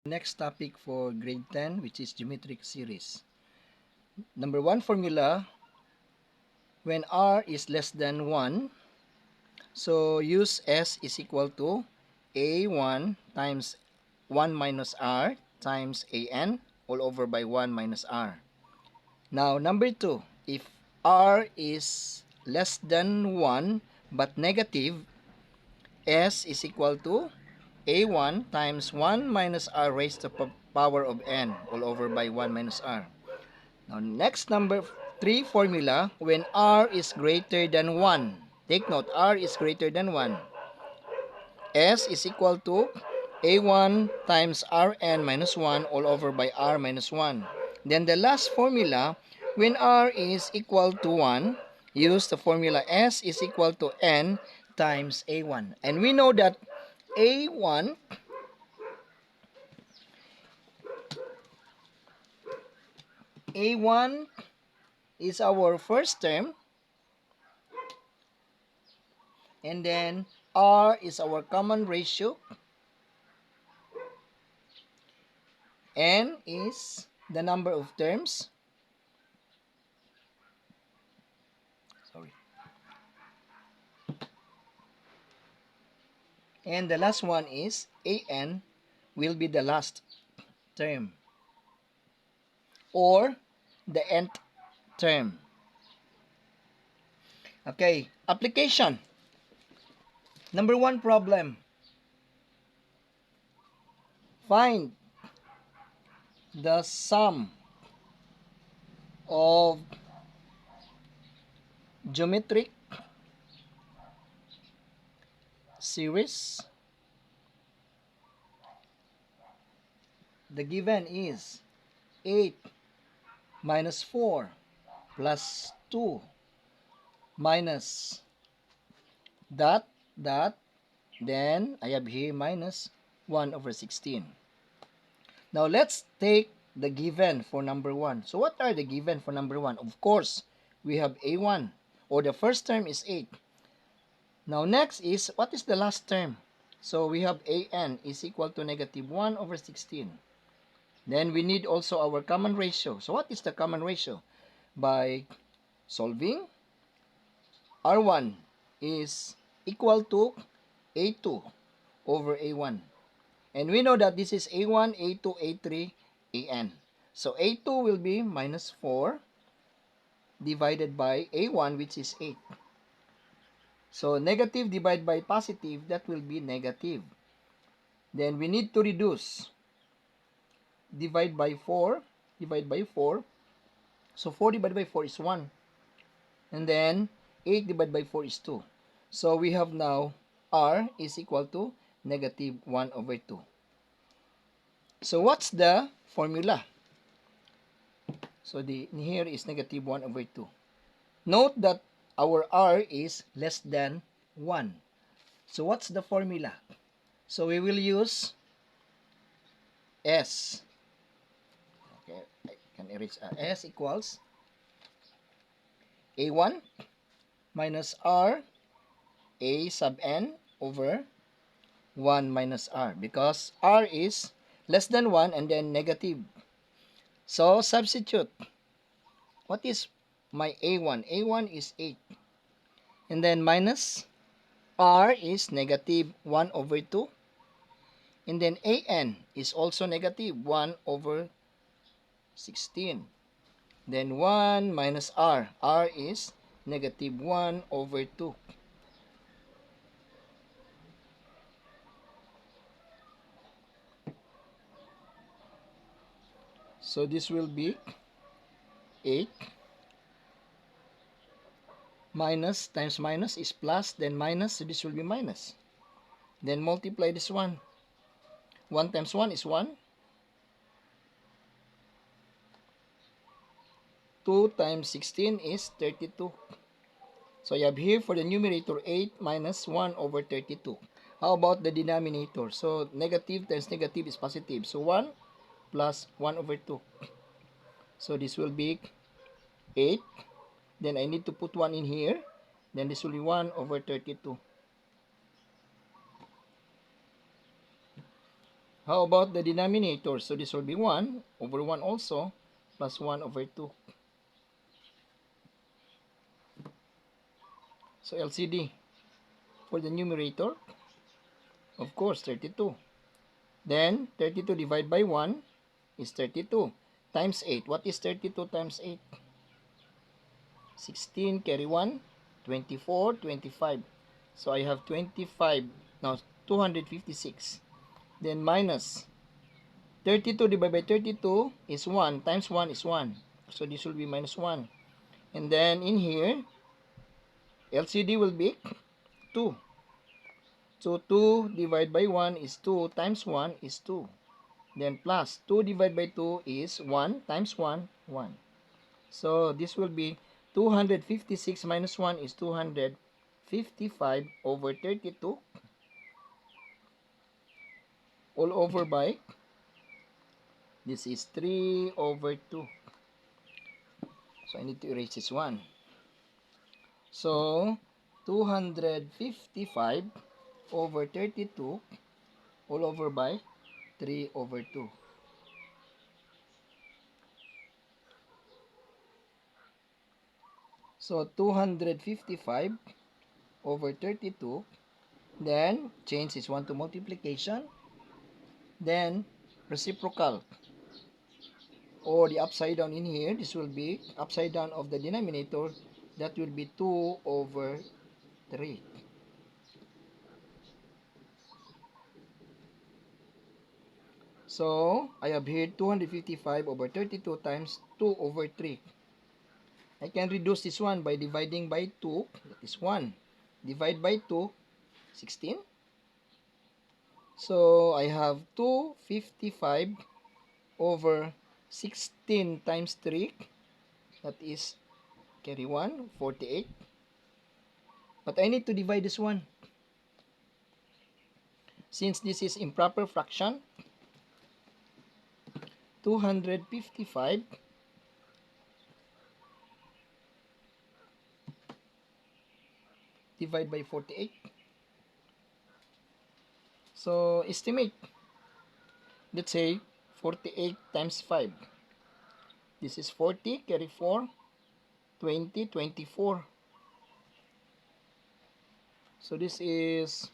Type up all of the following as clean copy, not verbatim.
Next topic for grade 10, which is geometric series. Number one formula, when r is less than 1, so use s is equal to a1 times 1 minus r times an all over by 1 minus r. Now, number two, if r is less than 1 but negative, s is equal to a1 times 1 minus r raised to the power of n all over by 1 minus r. Now, next number 3 formula, when r is greater than 1. Take note, r is greater than 1. S is equal to a1 times rn minus 1 all over by r minus 1. Then the last formula, when r is equal to 1, use the formula s is equal to n times a1. And we know that a1 a1 is our first term, and then r is our common ratio, n is the number of terms, sorry, and the last one is an will be the last term or the nth term. Okay, application. Number one problem. Find the sum of geometric series. The given is 8 minus 4 plus 2 minus dot dot, then I have here minus 1 over 16. Now let's take the given for number 1. So what are the given for number 1? Of course, we have a1, or the first term is 8. Now next is, what is the last term? So we have an is equal to negative 1 over 16. Then we need also our common ratio. So what is the common ratio? By solving, r1 is equal to a2 over a1. And we know that this is a1, a2, a3, an. So a2 will be minus 4 divided by a1, which is 8. So negative divided by positive, that will be negative. Then we need to reduce. Divide by 4. Divide by 4. So 4 divided by 4 is 1. And then 8 divided by 4 is 2. So we have now r is equal to negative 1 over 2. So what's the formula? So here is negative 1 over 2. Note that our r is less than 1. So what's the formula? So we will use s. Okay, I can erase s equals a1 minus r a sub n over 1 minus r, because r is less than 1 and then negative. So substitute. What is my a1? a1 is 8. And then minus r is negative 1 over 2. And then an is also negative 1 over 16. Then 1 minus r. r is negative 1 over 2. So this will be 8 minus times minus is plus, then minus, so this will be minus. Then multiply this one. 1 times 1 is 1. 2 times 16 is 32. So you have here for the numerator 8 minus 1 over 32. How about the denominator? So negative times negative is positive. So 1 plus 1 over 2. So this will be 8. Then I need to put 1 in here. Then this will be 1 over 32. How about the denominator? So this will be 1 over 1 also, plus 1 over 2. So LCD for the numerator, of course, 32. Then 32 divided by 1 is 32 times 8. What is 32 times 8? 16, carry 1, 24, 25. So I have 25, now 256. Then minus 32 divided by 32 is 1, times 1 is 1. So this will be minus 1. And then in here, LCD will be 2. So 2 divided by 1 is 2, times 1 is 2. Then plus 2 divided by 2 is 1, times 1, 1. So this will be 256 minus 1 is 255 over 32 all over by, this is 3 over 2. So I need to erase this one. So 255 over 32 all over by 3 over 2. So 255 over 32, then change this one to multiplication, then reciprocal, or the upside down in here, this will be upside down of the denominator, that will be 2 over 3. So I have here 255 over 32 times 2 over 3. I can reduce this one by dividing by 2, that is 1. Divide by 2, 16. So I have 255 over 16 times 3, that is carry 1, 48. But I need to divide this one. Since this is improper fraction, 255 divided by 48. So estimate. Let's say 48 times 5. This is 40, carry 4, 20, 24. So this is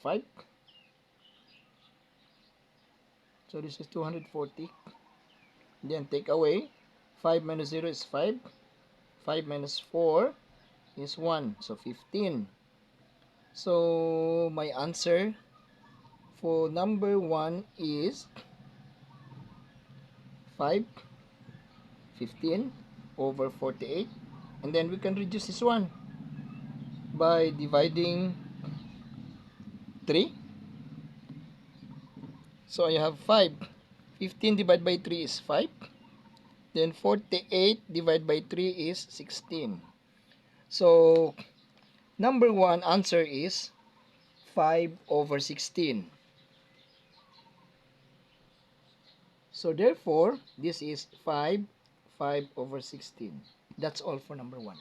5. So this is 240. Then take away 5 minus 0 is 5. 5 minus 4 is 1. So 15. So my answer for number 1 is 5, 15 over 48. And then we can reduce this one by dividing 3. So I have 5. 15 divided by 3 is 5. Then 48 divided by 3 is 16. So number 1 answer is 5 over 16. So therefore, this is 5 over 16. That's all for number 1.